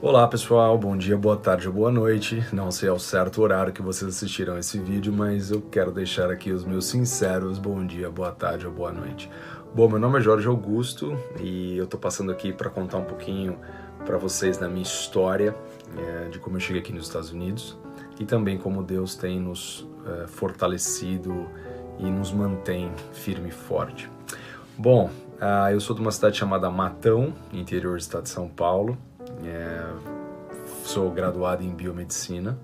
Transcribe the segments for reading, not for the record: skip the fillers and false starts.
Olá pessoal, bom dia, boa tarde ou boa noite. Não sei ao certo horário que vocês assistirão esse vídeo, mas eu quero deixar aqui os meus sinceros bom dia, boa tarde ou boa noite. Bom, meu nome é Jorge Augusto e eu tô passando aqui para contar um pouquinho para vocês da minha história, de como eu cheguei aqui nos Estados Unidos e também como Deus tem nos fortalecido e nos mantém firme e forte. Bom, eu sou de uma cidade chamada Matão, interior do estado de São Paulo. Sou graduado em biomedicina,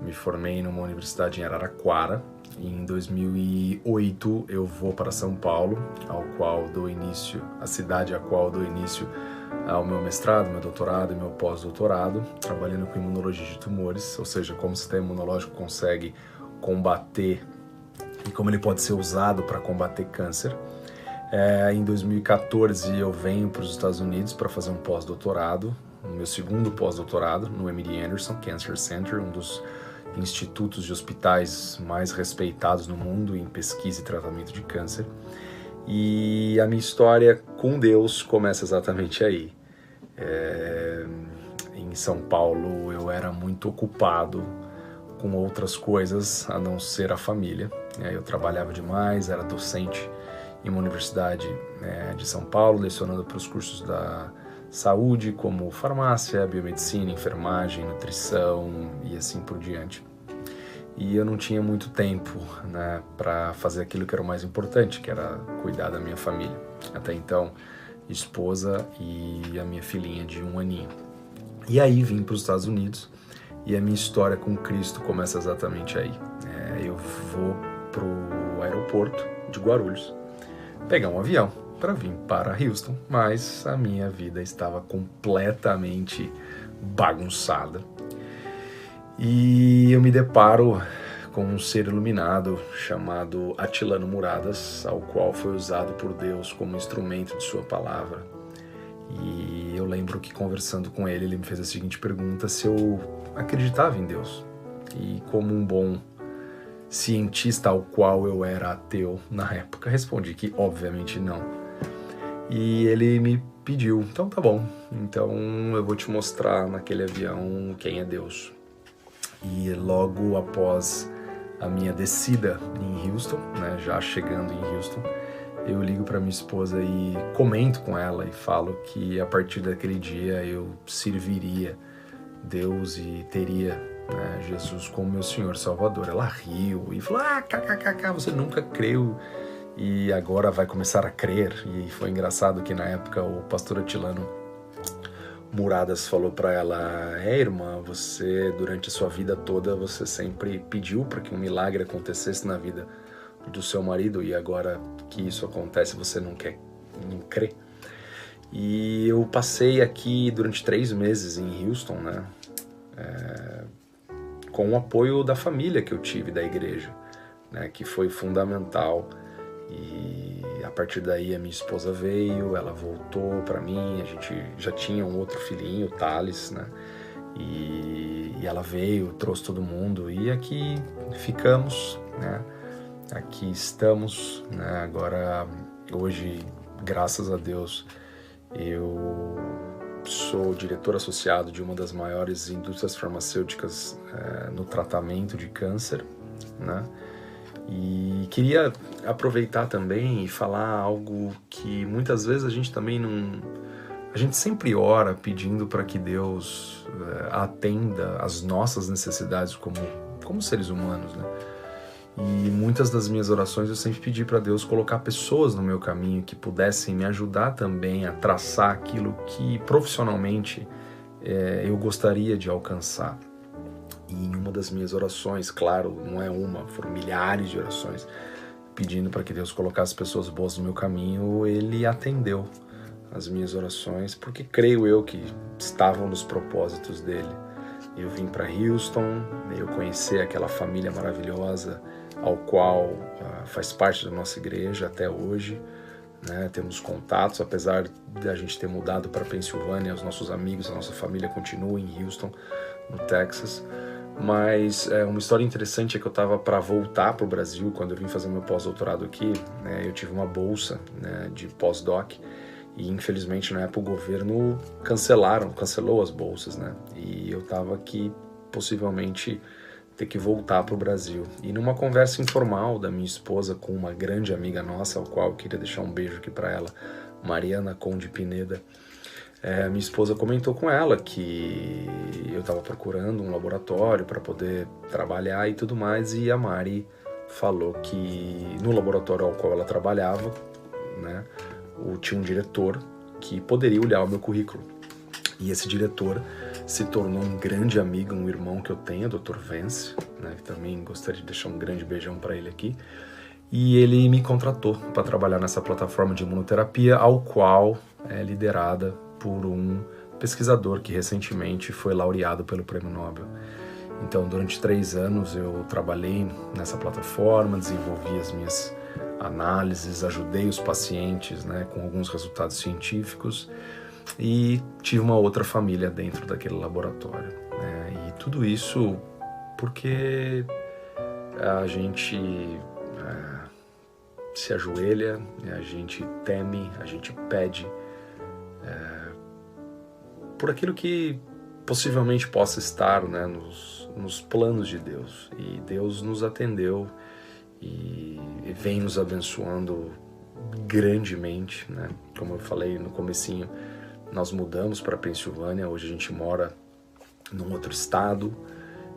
me formei numa universidade em Araraquara e em 2008 eu vou para São Paulo, a cidade a qual dou início ao meu mestrado, meu doutorado e meu pós-doutorado, trabalhando com imunologia de tumores, ou seja, como o sistema imunológico consegue combater e como ele pode ser usado para combater câncer. Em 2014 eu venho para os Estados Unidos para fazer um pós-doutorado, o meu segundo pós-doutorado no MD Anderson Cancer Center, um dos institutos de hospitais mais respeitados no mundo em pesquisa e tratamento de câncer. E a minha história com Deus começa exatamente aí. Em São Paulo eu era muito ocupado com outras coisas a não ser a família. Eu trabalhava demais, era docente em uma universidade de São Paulo, lecionando para os cursos da saúde, como farmácia, biomedicina, enfermagem, nutrição e assim por diante. E eu não tinha muito tempo para fazer aquilo que era o mais importante, que era cuidar da minha família. Até então, esposa e a minha filhinha de 1 aninho. E aí vim para os Estados Unidos e a minha história com Cristo começa exatamente aí. Eu vou para o aeroporto de Guarulhos pegar um avião para vir para Houston, mas a minha vida estava completamente bagunçada. E eu me deparo com um ser iluminado chamado Atilano Muradas, ao qual foi usado por Deus como instrumento de sua palavra. E eu lembro que conversando com ele, ele me fez a seguinte pergunta: se eu acreditava em Deus. E como um bom cientista ao qual eu era ateu na época, respondi que obviamente não. E ele me pediu, então tá bom, então eu vou te mostrar naquele avião quem é Deus. E logo após a minha descida em Houston, já chegando em Houston, eu ligo para minha esposa e comento com ela e falo que a partir daquele dia eu serviria Deus e teria Jesus como meu Senhor Salvador. Ela riu e falou: kkkk, você nunca creu e agora vai começar a crer. E foi engraçado que na época o pastor Atilano Muradas falou para ela: irmã, você durante a sua vida toda você sempre pediu para que um milagre acontecesse na vida do seu marido e agora que isso acontece você não crê. E eu passei aqui durante 3 meses em Houston, com o apoio da família que eu tive da igreja, que foi fundamental. E a partir daí a minha esposa veio, ela voltou para mim, a gente já tinha um outro filhinho, o Thales, e ela veio, trouxe todo mundo e aqui ficamos, aqui estamos, agora hoje, graças a Deus, eu sou diretor associado de uma das maiores indústrias farmacêuticas no tratamento de câncer, E queria aproveitar também e falar algo que muitas vezes a gente também não... A gente sempre ora pedindo para que Deus atenda às nossas necessidades como seres humanos, E muitas das minhas orações eu sempre pedi para Deus colocar pessoas no meu caminho que pudessem me ajudar também a traçar aquilo que profissionalmente eu gostaria de alcançar. E em uma das minhas orações, claro, não é uma, foram milhares de orações, pedindo para que Deus colocasse pessoas boas no meu caminho, Ele atendeu as minhas orações, porque creio eu que estavam nos propósitos dEle. Eu vim para Houston, eu conheci aquela família maravilhosa, ao qual faz parte da nossa igreja até hoje, temos contatos, apesar de a gente ter mudado para Pensilvânia, os nossos amigos, a nossa família continua em Houston, no Texas. Mas uma história interessante é que eu estava para voltar para o Brasil quando eu vim fazer meu pós-doutorado aqui, eu tive uma bolsa de pós-doc E infelizmente na época o governo cancelou as bolsas, né? E eu estava aqui possivelmente ter que voltar para o Brasil. E numa conversa informal da minha esposa com uma grande amiga nossa, ao qual eu queria deixar um beijo aqui para ela, Mariana Conde Pineda, minha esposa comentou com ela que eu estava procurando um laboratório para poder trabalhar e tudo mais, e a Mari falou que no laboratório ao qual ela trabalhava, né, tinha um diretor que poderia olhar o meu currículo. E esse diretor se tornou um grande amigo, um irmão que eu tenho, o Dr. Vance, né, que também gostaria de deixar um grande beijão para ele aqui. E ele me contratou para trabalhar nessa plataforma de imunoterapia, ao qual é liderada por um pesquisador que recentemente foi laureado pelo Prêmio Nobel. Então, durante 3 anos eu trabalhei nessa plataforma, desenvolvi as minhas análises, ajudei os pacientes, né, com alguns resultados científicos, e tive uma outra família dentro daquele laboratório, né? E tudo isso porque a gente se ajoelha, a gente teme, a gente pede por aquilo que possivelmente possa estar, né, nos planos de Deus. E Deus nos atendeu e vem nos abençoando grandemente, né? Como eu falei no comecinho, nós mudamos para a Pensilvânia, hoje a gente mora num outro estado,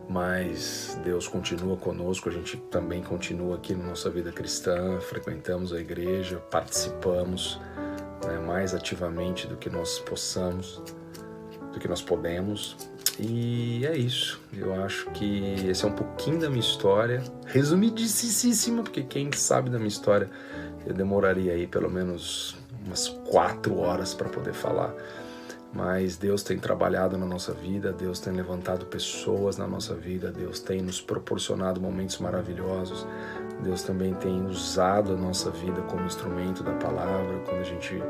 mas Deus continua conosco, a gente também continua aqui na nossa vida cristã, frequentamos a igreja, participamos, né, mais ativamente do que nós podemos, e é isso. Eu acho que esse é um pouquinho da minha história, resumidíssima, porque quem sabe da minha história eu demoraria aí pelo menos umas 4 horas para poder falar. Mas Deus tem trabalhado na nossa vida, Deus tem levantado pessoas na nossa vida, Deus tem nos proporcionado momentos maravilhosos, Deus também tem usado a nossa vida como instrumento da palavra, quando a gente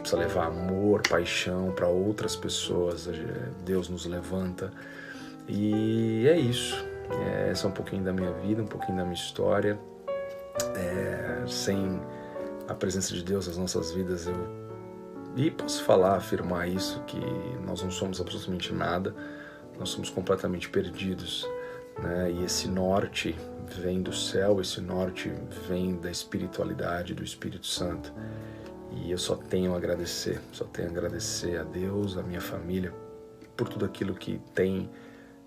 precisa levar amor, paixão para outras pessoas, Deus nos levanta. E é isso. Essa é um pouquinho da minha vida, um pouquinho da minha história. Sem a presença de Deus nas nossas vidas, e posso afirmar isso, que nós não somos absolutamente nada, nós somos completamente perdidos, né? E esse norte vem do céu, esse norte vem da espiritualidade, do Espírito Santo. E eu só tenho a agradecer a Deus, a minha família, por tudo aquilo que tem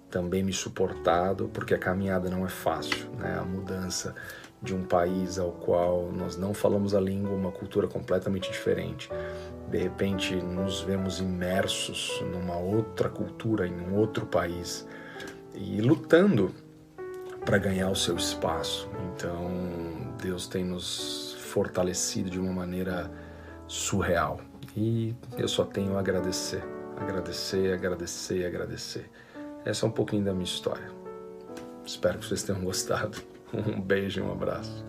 também me suportado, porque a caminhada não é fácil, né? A mudança de um país ao qual nós não falamos a língua, uma cultura completamente diferente. De repente nos vemos imersos numa outra cultura, em um outro país, e lutando para ganhar o seu espaço. Então Deus tem nos fortalecido de uma maneira surreal. E eu só tenho a agradecer. Essa é um pouquinho da minha história. Espero que vocês tenham gostado. Um beijo e um abraço.